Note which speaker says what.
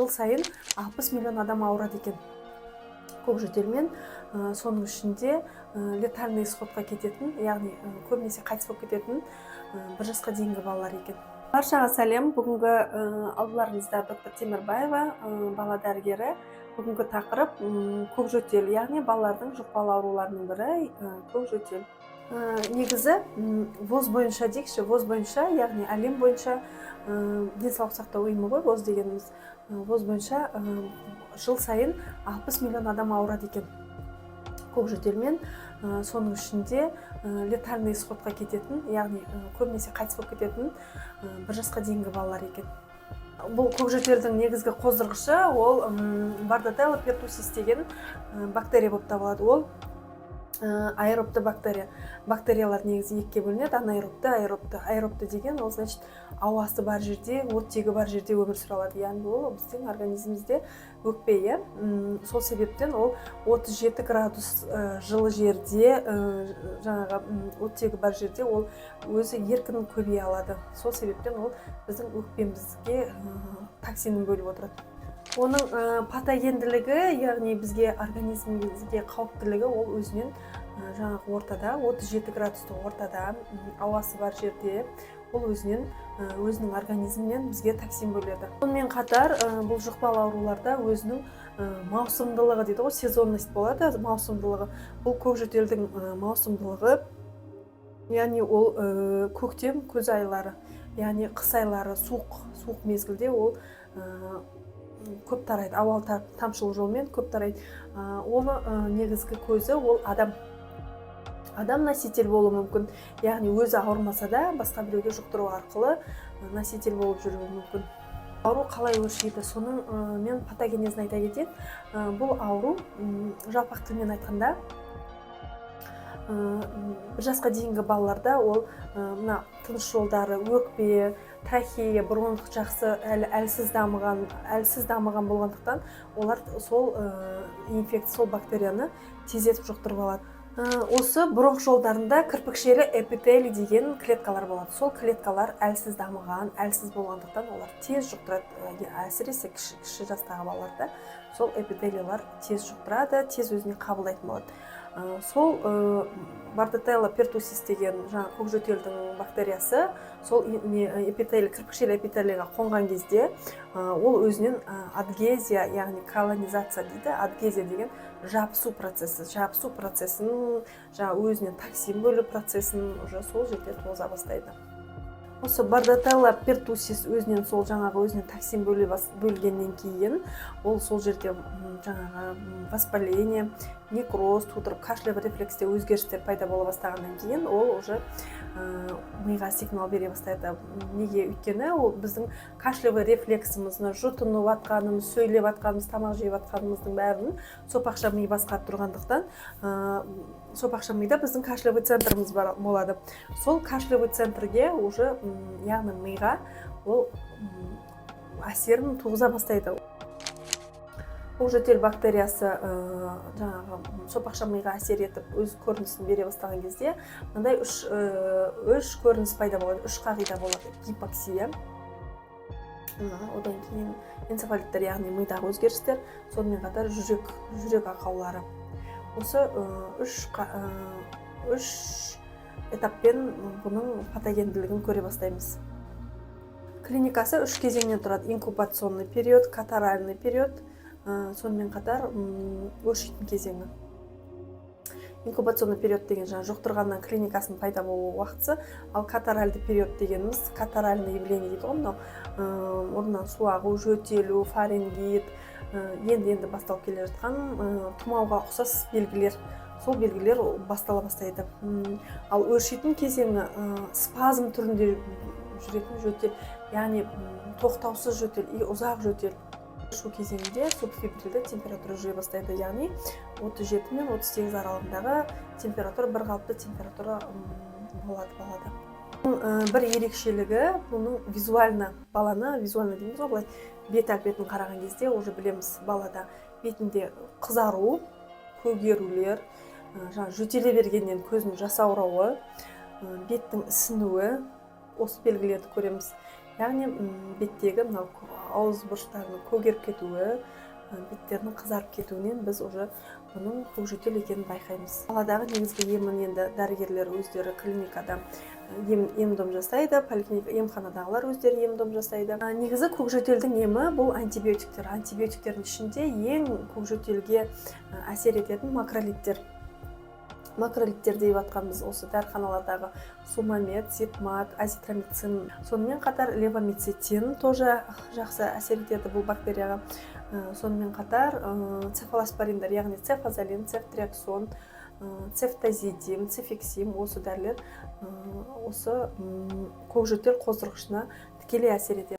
Speaker 1: Жыл сайын 60 миллион адам ауырады екен көкжөтелмен. Соның ішінде летальный исходқа кететін, яғни көбінесе қайтыс болып кететін 1 жасқа дейінгі балалар екен. Баршаға сәлем. Бүгінгі алдыларыңызда доктор Темірбаева, бала дәрігері. Бүгінгі тақырып көкжөтел, яғни балалардың жұқпалы ауруларының бірі көкжөтел. Негізі ВОЗ бойынша дейікші, ВОЗ бойынша, яғни әлем бойынша денсаулық сақтау ұйымы ғой, ВОЗ дегеніміз. ВОЗ бойынша жыл сайын 60 миллион адам ауырады екен көкжөтелмен. Соның ішінде летальный исходқа кететін, яғни көбінесе қайтыс болып кететін 1 жасқа дейінгі балалар екен. Бұл көкжөтелдің негізгі қоздырғышы ол Bordetella pertussis деген бактерия болып табылады. Ол аэробты бактерия. Бактериялар негізі екіге бөлінеді: анаэробты, аэробты. Аэробты деген ол значит ауасы бар жерде, оттегі бар жерде өмір сүре алады. Яғни ол біздің организмімізде өкпе. Сол себептен ол 37 градус жылы жерде, жаңағы оттегі бар жерде ол өзі еркін көбейе алады. Сол себептен ол біздің өкпемізге токсинін бөліп отырады. Оның патогенділігі, яғни бізге организмімізге қауіптілігі ол өзінен жаңағы ортада, 37 градусты ортада, ауасы бар жерде, ол өзінің организмінен бізге токсин бөледі. Сонымен қатар бұл жұқпалы ауруларда өзінің маусымдылығы дейді ғой, сезонность болады, маусымдылығы. Бұл көкжөтелдің маусымдылығы, яғни ол көктем, күз айлары, яғни қыс айлары, суық мезгілде ол көп тарайды, ауа тамшылық жолмен көп тарайды. Оны негізгі көзі ол адам носитель болуы мүмкін. Яғни өзі ауырмаса да басқа біреуге жұқтыру арқылы носитель болып жүруі мүмкін. Ауру қалай өршиді? Соның мен патогенезін айта кетейін. Бұл ауру жалпақ тілмен айтқанда 1 жасқа дейінгі балаларда ол мына тыныс жолдары, өкпе, трахея, бронх жақсы әлсіз дамыған болғандықтан олар сол сол бактерияны тездетіп жұқтырып алады. Осы бронх жолдарында кірпікшелі эпителий деген клеткалар болады. Сол клеткалар әлсіз дамыған, әлсіз болғандықтан олар тез жұқтырады. Әсіресе кіші жастағы балаларда сол эпителийлар тез жұқтырады, тез өзіне қабылдайтын болады. Сол Bordetella pertussis деген көкжөтелдің бактериясы сол кірпікшелі эпителийға қонған кезде ол өзінен адгезия, яғни колонизация дейді. Адгезия деген жабысу процесін, өзінен токсин бөлу процесін сол жерде тоза бастайды. Осы Bordetella pertussis өзінен токсин бөлгеннен кейін ол сол жерде жаңағы воспаление, некроз тудырып, кашлевый рефлексте өзгерістер пайда бола бастағаннан кейін ол уже миға сигнал бере бастайды. Неге? Өйткені ол біздің кашлевый рефлексімізді жұтынып атқанымыз, сөйлеп атқанымыз, тамақ жеп атқанымыздың бәрін сопақша ми басқарып тұрғандықтан сопақша мида біздің кашлевый центріміз болады. Сол кашлевый центрге уже, яғни миға ол әсерін туғыза бастайды. Көкжөтел бактериясы жаңағы сопақша миға әсер етіп өз көрінісін бере бастаған кезде мынандай үш көрініс пайда болады, 3 қағида болады. Гипоксия, одан кейін энцефалиттер, яғни мидағы өзгерістер, сонымен қатар жүрек ақаулары. Осы 3 этаппен бұның патогенділігін көре бастаймыз. Клиникасы 3 кезеңнен тұрады: инкубационный период, катаральный период, сонымен қатар өршитін кезеңі. Инкубационный период деген жұқтырғаннан клиникасының пайда болу уақытысы, ал катаральды период дегеніміз катаральный явление дейді ғой, орнынан су ағу, жөтелу, фарингит, енді басталып келе жатқан тұмауға ұқсас белгілер. Сол белгілер бастала бастайды. Ал өршитін кезеңі спазм түрінде жүретін жөтел, яғни тоқтаусыз жөтел, ұзақ жөтел. Шу кезеңінде субфебрильді температура жүре бастайды, яғни 37 мен 38 аралығындағы температура бір қалыпты температура болады балада. Бір ерекшелігі бұның баланы визуально дейміз ғой, бет әлпетін қараған кезде уже білеміз, балада бетінде қызару, көгерулер, жөтеле бергеннен көздің жасаурауы, беттің ісінуі, осы белгілерді көреміз. яғни беттегі мынау ауыз бұрыштарының көгеріп кетуі, беттерінің қызарып кетуінен біз уже бұның көкжөтел екенін байқаймыз. Қаладағы негізгі емін енді дәрігерлер өздері клиникада ем-дом жасайды, поликлиника емханадағылар өздері ем-дом жасайды. Негізі көкжөтелдің емі бұл антибиотиктер. Антибиотиктердің ішінде ең көкжөтелге әсер ететін макролидтер. Макролидтер деп жатқанымыз осы дәріханалардағы сумамед, ситмат, азитромицин. Сонымен қатар левомицетин тоже жақсы әсер етеді бұл бактерияға. Сонымен қатар цефалоспориндар, яғни цефазолин, цефтриаксон, цефтазидим, цефиксим, осы дәрілер осы көкжөтел қоздырғышына тікелей әсер етеді.